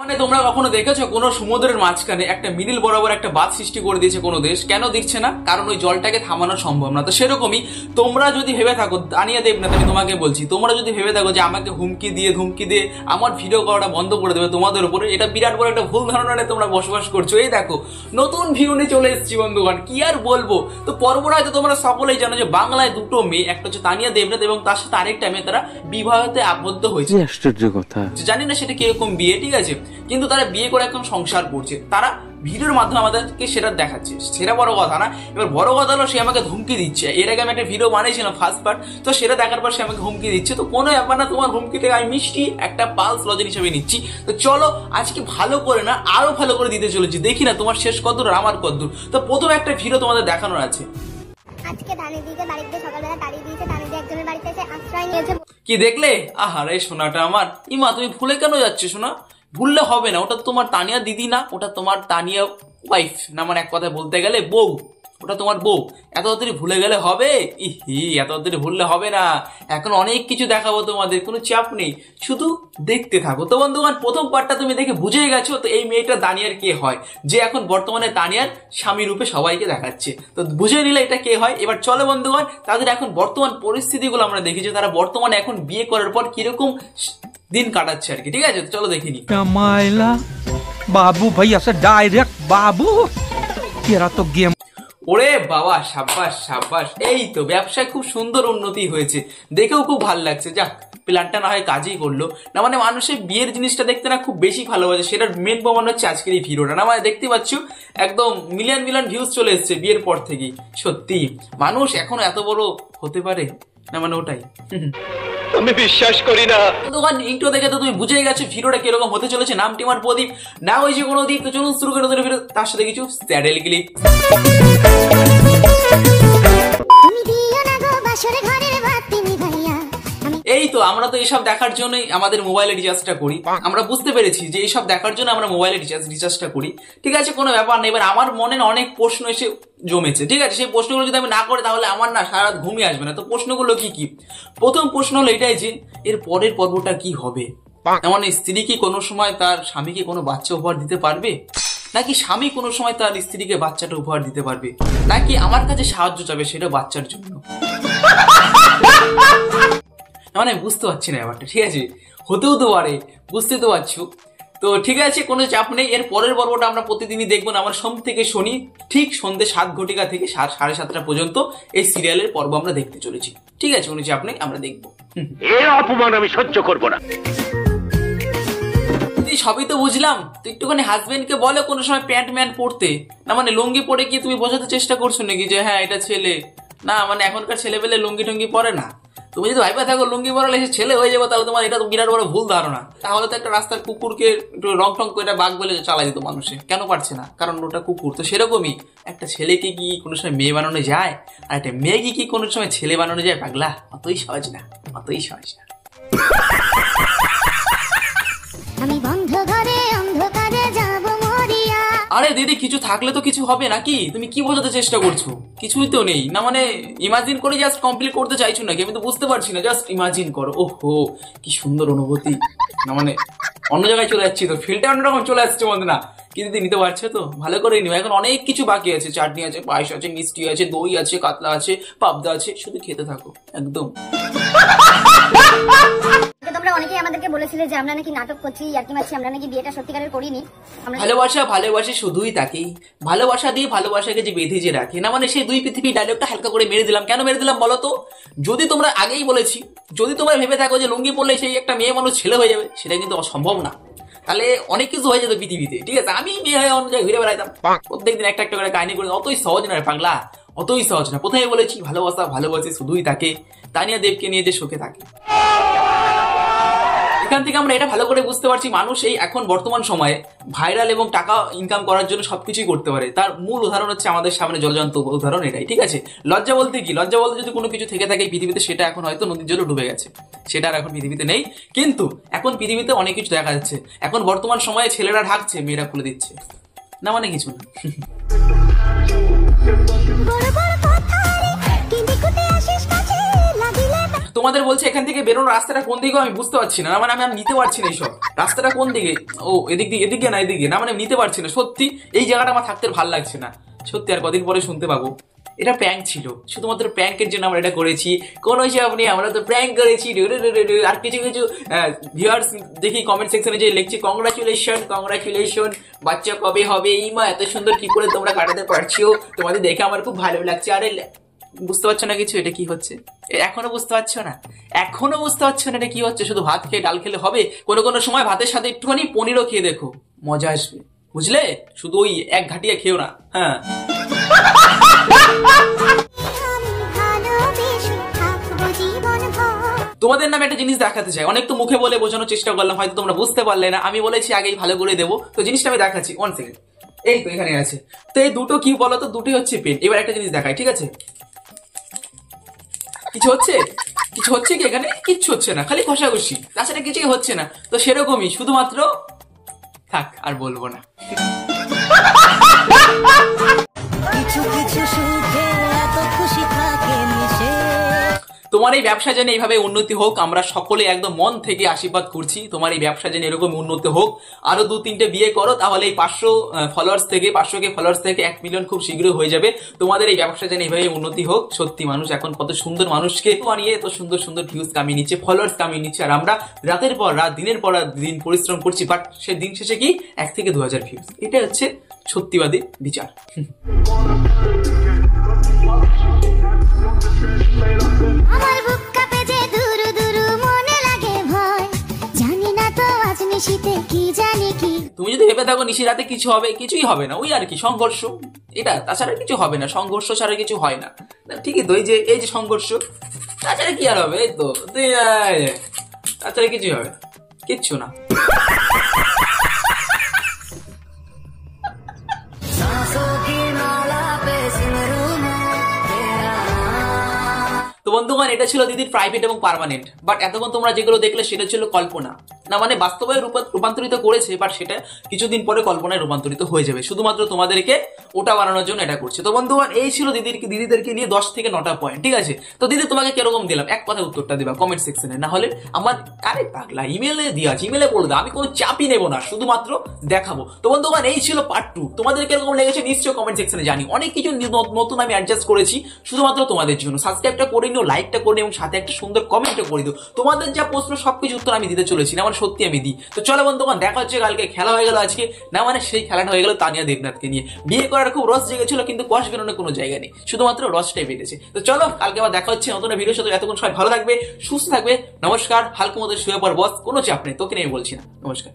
মানে তোমরা কখনো দেখেছো কোনো সমুদ্রের মাঝখানে একটা মিডিল বরাবর একটা বাঁধ সৃষ্টি করে দিয়েছে কোনো দেশ? কেন দিচ্ছে না? কারণ ওই জলটাকে থামানো সম্ভব না। তো সেরকমই তোমরা যদি ভেবে থাকো, তানিয়া দেবনাথ আমি তোমাকে বলছি, তোমরা যদি ভেবে থাকো যে আমাকে হুমকি দিয়ে আমার ভিডিও করাটা বন্ধ করে দেবে তোমাদের উপরে, এটা বিরাট বড় একটা ভুল ধারণায় তোমরা বসবাস করছো। এই দেখো নতুন ভিডিও নিয়ে চলে এসেছি বন্ধুগণ, কি আর বলবো। তো পরপর হয়তো তোমরা সকলেই জানো যে বাংলায় দুটো মেয়ে, একটা হচ্ছে তানিয়া দেবনাথ এবং তার সাথে আরেকটা মেয়ে, তারা বিবাহতে আবদ্ধ হয়েছে। আশ্চর্য কথা, জানি না সেটা কিরকম বিয়ে, ঠিক আছে, কিন্তু তারা বিয়ে করে এখন সংসার করছে। তারা ভিডিওর মাধ্যমে আমাদেরকে সেটা দেখাচ্ছে, সেটা বড় কথা না। এবার বড় কথা হলো সে আমাকে হুমকি দিচ্ছে। এর আগে আমি একটা ভিডিও বানিয়েছিলাম ফার্স্ট পার্ট, তো সেটা দেখার পর সে আমাকে হুমকি দিচ্ছে। তো কোনো ব্যাপার না, তোমার হুমকিতে আমি মিষ্টি একটা পালস লজেন হিসেবে নিচ্ছি। তো চলো আজকে ভালো করে না আরো ভালো করে দিতে চলেছি, দেখি না তোমার শেষ কদ্দূর আর আমার কদ্দূর। তো প্রথমে একটা ভিডিও তোমাদের দেখানোর আছে। আজকে দানিদিকে বাড়িতে সকালবেলা তাড়িয়ে দিয়েছে, দানিদি একজনের বাড়িতে এসে আশ্রয় নিয়েছে। কি দেখলে? আহারে সোনাটা আমার, ইমা তুমি ভুলে কেন যাচ্ছে সোনা? ভুললে হবে না, ওটা তোমার তানিয়া দিদি না, ওটা তোমার তানিয়া ওয়াইফ না, মানে এক কথায় বলতে গেলে বউ, ওটা তোমার বউ। এত তাড়াতাড়ি ভুলে গেলে হবে? এত তাড়াতাড়ি ভুললে হবে না, এখন অনেক কিছু দেখাবো তোমাদের, কোনো চাপ নেই, শুধু দেখতে থাকো। তো বন্ধুগণ প্রথম পার্টটা তুমি দেখে বুঝেই গেছো। তো এই মেয়েটা তানিয়ার কে হয়, যে এখন বর্তমানে তানিয়ার স্বামী রূপে সবাইকে দেখাচ্ছে। তো বুঝে নিলে এটা কে হয়। এবার চলো বন্ধুগণ তাদের এখন বর্তমান পরিস্থিতিগুলো আমরা দেখি, যে তারা বর্তমানে এখন বিয়ে করার পর কিরকম दिन काटाচ্ছে আর কি। ঠিক আছে, চলো দেখে নি। কামাইলা বাবু ভাই আসে ডাইরেক্ট বাবু, এরা তো গেম। ওরে বাবা, সাব্বাস সাব্বাস, এই তো ব্যবসায় খুব সুন্দর উন্নতি হয়েছে, দেখেও খুব ভালো লাগছে। যাক, প্ল্যানটা না হয় কাজই করলো না। মানে মানুষের বিয়ের জিনিসটা দেখতে না খুব বেশি ভালোবাসে, সেটার মেন প্রমাণ হচ্ছে আজকের এই ভিডিওটা। না মানে দেখতে পাচ্ছ একদম মিলিয়ন মিলিয়ন ভিউজ চলে এসছে বিয়ের পর থেকেই। সত্যি মানুষ এখনো এত বড় হতে পারে না, মানে ওটাই আমি বিশ্বাস করি না। দোকান ইন্ট্রো দেখে তো তুমি বুঝেই গেছো ভিডিওটা কিরকম হতে চলেছে। নামটি আমার প্রদীপ, না হয়েছে কোনো দ্বীপ। তো চলুন শুরু করে ভিডিও, তার সাথে কিছু স্যাডেল ক্লিপ। এই তো আমরা তো এইসব দেখার জন্যই আমাদের মোবাইলে রিচার্জটা করি। আমরা বুঝতে পেরেছি যে এইসব দেখার জন্য আমরা মোবাইলে রিচার্জটা করি। ঠিক আছে, কোনো ব্যাপার নেই। এবার আমার মনে না অনেক প্রশ্ন এসে জমেছে, ঠিক আছে, সেই প্রশ্নগুলো যদি আমি না করি তাহলে আমার না সারা রাত ঘুমিয়ে আসবে না। তো প্রশ্নগুলো কি কি? প্রথম প্রশ্ন হলো এটাই যে এর পরের পর্বটা কি হবে। মানে স্ত্রী কি কোনো সময় তার স্বামীকে কোনো বাচ্চা উপহার দিতে পারবে, নাকি স্বামী কোনো সময় তার স্ত্রীকে বাচ্চাটা উপহার দিতে পারবে, নাকি আমার কাছে সাহায্য চাবে সেটা বাচ্চার জন্য? মানে বুঝতে পারছি না ব্যাপারটা। ঠিক আছে, হতেও তো পারে, বুঝতে তো পারছো। তো ঠিক আছে, কোনো চাপ নেই। এর পরের পর্বটা আমরা প্রতিদিনই দেখবো না, আমার সোম থেকে শনি ঠিক সন্ধ্যে 7 ঘটিকা থেকে 7:30 পর্যন্ত এই সিরিয়ালের পর্ব আমরা দেখতে চলেছি। ঠিক আছে, কোনো চাপ নেই, আমরা দেখবো। এর অপমান আমি সহ্য করবো না। সবই তো বুঝলাম, তো একটুখানি হাজবেন্ডকে বলে কোনো সময় প্যান্ট ম্যান পরতে, না মানে লুঙ্গি পরে কি তুমি বোঝাতে চেষ্টা করছো নাকি যে হ্যাঁ এটা ছেলে? না মানে এখনকার ছেলেপেলে লুঙ্গি টুঙ্গি পরে না। তুমি যদি ভাইবা থাকো লুঙ্গি পরালে সে ছেলে হয়ে যাবে, তাহলে তোমার এটা তো বিরাট বড় ভুল ধারণা। তাহলে তো একটা রাস্তার কুকুরকে একটু রং টং করে বাঘ বলে চালাই দিত মানুষে, কেন পারছে না? কারণ ওটা কুকুর। তো সেরকমই একটা ছেলেকে কি কোনো সময় মেয়ে বানানো যায়, আর একটা মেয়েকে কি কোনো সময় ছেলে বানানো যায়? পাগলা, অতই সহজ না, অতই সহজ না। আমি বন্ধ ঘরে অন্ধকারে যাব মরিয়া। আরে দিদি, কিছু থাকলে তো কিছু হবে নাকি? তুমি কি বোঝাতে চেষ্টা করছো? কিছুই তো নেই। না মানে ইমাজিন করে জাস্ট কমপ্লিট করতে চাইছো নাকি? আমি তো বুঝতে পারছি না, জাস্ট ইমাজিন করো। ওহো কি সুন্দর অনুভূতি। না মানে অন্য জায়গায় চলে যাচ্ছি, তো ফিলটা অন্যরকম চলে আসছে মধ্যে। না কি দিদি নিতে পারছে তো? ভালো করে নিও, এখন অনেক কিছু বাকি আছে। চাটনি আছে, পায়েস আছে, মিষ্টি আছে, দই আছে, কাতলা আছে, পাবদা আছে, শুধু খেতে থাকো একদম। তোমরা অনেকেই আমাদেরকে বলেছিলে যে আমরা নাকি নাটক করছি, ইয়ার্কি মারছি, আমরা নাকি বিয়েটা সত্যিকারের করিনি। ভালোবাসা ভালোবাসে শুধুই তাকে, ভালোবাসা দিয়ে ভালোবাসাকে যে বেঁধে যে রাখে। না মানে সেই দুই পৃথিবী ডায়লগটা হালকা করে মেরে দিলাম। কেন মেরে দিলাম বলো তো? যদি তোমরা আগেই বলেছি, যদি তোমরা ভেবে থাকো যে লুঙ্গি পরলে সেই একটা মেয়ে মানুষ ছেলে হয়ে যাবে, সেটা কিন্তু অসম্ভব না। তাহলে অনেক কিছু হয়ে যেত পৃথিবীতে। ঠিক আছে, আমি মেয়ে হয়ে অন্য জায়গায় ঘুরে বেড়াইতাম, প্রত্যেকদিন একটা একটা করে কাহিনী করে। অতই সহজ না পাগলা, অতই সহজ না। প্রথমে বলেছি ভালোবাসা ভালোবাসে শুধুই তাকে, তানিয়া দেবকে নিয়ে যে সুখে থাকে। এখান থেকে আমরা এটা ভালো করে বুঝতে পারছি মানুষ এই এখন বর্তমান সময়ে ভাইরাল এবং টাকা ইনকাম করার জন্য সবকিছুই করতে পারে। তার মূল উদাহরণ হচ্ছে আমাদের সামনে জলজন্ত উদাহরণ এটাই। ঠিক আছে, লজ্জা বলতে কি? লজ্জা বলতে যদি কোনো কিছু থেকে থাকে পৃথিবীতে, সেটা এখন হয়তো নদীর জলে ডুবে গেছে, সেটা আর এখন পৃথিবীতে নেই। কিন্তু এখন পৃথিবীতে অনেক কিছু দেখা যাচ্ছে। এখন বর্তমান সময়ে ছেলেরা ঢাকছে, মেয়েরা খুলে দিচ্ছে। না মানে কিছু না। তোমাদের বলছে এখান থেকে বেরোনোর রাস্তাটা কোন দিকে আমি বুঝতে পারছি না, মানে আমি আর নিতে পারছি না এইসব রাস্তাটা কোন দিকে। ও এদিকে না এদিকে না, মানে নিতে পারছি না সত্যি। এই জায়গাটা আমার থাকতে ভালো লাগছে না সত্যি। আর কদিন পরে শুনতে পাবো এটা প্র্যাঙ্ক ছিল, শুধুমাত্র প্র্যাঙ্কের জন্য আমরা এটা করেছি, কোনো হিসাব নেই, আমরা তো প্র্যাঙ্ক করেছি। আর কিছু কিছু ভিউয়ার্স দেখি কমেন্ট সেকশনে যে লিখছি কংগ্রাচুলেশন, বাচ্চা কবে হবে, এই মা এত সুন্দর কি করে তোমরা কাটাতে পারছো, তোমাদের দেখে আমার খুব ভালো লাগছে। আরে বুঝতে পারছো না কিছু, এটা কি হচ্ছে এখনো বুঝতে পারছো না? এখনো বুঝতে পারছো না এটা কি হচ্ছে? শুধু ভাত খেয়ে ডাল খেলে হবে? কোনো কোনো সময় ভাতের সাথে একটুখানি পনিরও খেয়ে দেখো, মজা আসবে, বুঝলে? শুধু ওই এক ঘাটিয়া খেও না। হ্যাঁ, তোমাদের নামে একটা জিনিস দেখাতে চাই। অনেক তো মুখে বলে বোঝানোর চেষ্টা করলাম, হয়তো তোমরা বুঝতে পারলে না। আমি বলেছি আগেই ভালো করে দেবো, তো জিনিসটা আমি দেখাচ্ছি। 1 সেকেন্ড, এই তো এখানে আছে। তো এই দুটো কি বলতো, দুটোই হচ্ছে পেন। এবার একটা জিনিস দেখাই, ঠিক আছে? কিছু হচ্ছে কি এখানে? কিচ্ছু হচ্ছে না, খালি ঘষাঘষি, তাছাড়া কিছুই হচ্ছে না। তো সেরকমই, শুধুমাত্র থাক, আর বলবো না। তোমার এই ব্যবসা যেন এইভাবে উন্নতি হোক, আমরা সকলে একদম মন থেকে আশীর্বাদ করছি। তোমার এই ব্যবসা যেন এরকম উন্নতি হোক, আরো 2-3টে বিয়ে করো, তাহলে এই 500 ফলোয়ার্স থেকে 1 মিলিয়ন খুব শীঘ্রই হয়ে যাবে। তোমাদের এই ব্যবসা যেন এইভাবে উন্নতি হোক। সত্যি মানুষ এখন কত সুন্দর মানুষকে বানিয়ে এত সুন্দর সুন্দর ভিউজ কামিয়ে নিচ্ছে, ফলোয়ার্স কামিয়ে নিচ্ছে, আর আমরা রাতের পর রাত দিনের পর দিন পরিশ্রম করছি, বাট সে দিন শেষে কি 1 থেকে 2000 ভিউজ। এটা হচ্ছে সত্যিবাদী বিচার। আমার বুক কাঁপে যে দুরু দুরু মনে লাগে ভয়, জানি না তো আজ নিশিতে কি জানি কি। তুমি যদি ভেবে থাকো নিশি রাতে কিছু হবে, কিছুই হবে না, ওই আর কি সংঘর্ষ, এটা তাছাড়া কিছু হবে না। সংঘর্ষ ছাড়া কিছু হয় না, ঠিকই তো? এই যে সংঘর্ষ, তাছাড়া কি আর হবে? এই তো তাছাড়া কিছুই হবে, কিচ্ছু না। তো বন্ধুগণ, এটা ছিল দিদির প্রাইভেট এবং পার্মানেন্ট। বাট এতক্ষণ তোমরা যেগুলো দেখলে সেটা ছিল কল্পনা, না মানে বাস্তবে রূপান্তরিত করেছে, বাট সেটা কিছুদিন পরে কল্পনায় রূপান্তরিত হয়ে যাবে। শুধুমাত্র তোমাদেরকে ওটা বানানোর জন্য এটা করছে। তো বন্ধুগণ, এই ছিল দিদিদেরকে নিয়ে 10 থেকে 9টা পয়েন্ট, ঠিক আছে? তো দিদি তোমাকে কিরকম দিলাম, এক কথায় উত্তরটা দিবা কমেন্ট সেকশনে, না হলে আমার আরে পাগলা ইমেলে দিয়ে আছে, ইমেলে বলে দাও, আমি কোনো চাপই নেবো না, শুধুমাত্র দেখাবো। তো বন্ধুগণ, এই ছিল পার্ট 2। তোমাদের কিরকম লেগেছে নিশ্চয়ই কমেন্ট সেকশনে জানি। অনেক কিছু নতুন আমি অ্যাডজাস্ট করেছি শুধুমাত্র তোমাদের জন্য। সাবস্ক্রাইবটা করে নিও, লাইকটা করে নিও এবং সাথে একটা সুন্দর কমেন্টও করে দিও। তোমাদের যা প্রশ্ন সবকিছু উত্তর আমি দিতে চলেছি, না মানে সত্যি আমি দিই। তো চলো বন্ধুগণ, দেখা হচ্ছে কালকে। খেলা হয়ে গেল আজকে, না মানে সেই খেলাটা হয়ে গেল তানিয়া দেবনাথকে নিয়ে। বিয়ে করার খুব রস জেগেছিল, কিন্তু কষ বেরোনোর কোনো জায়গা নেই, শুধুমাত্র রসটাই বেড়েছে। তো চলো কালকে আবার দেখা হচ্ছে নতুন ভিডিওর সাথে। এতক্ষণ সবাই ভালো থাকবে, সুস্থ থাকবে। নমস্কার। হালকা মতো শুয়ে পড় বস, কোনো চাপ নেই, তোকে নিয়ে বলছি না। নমস্কার।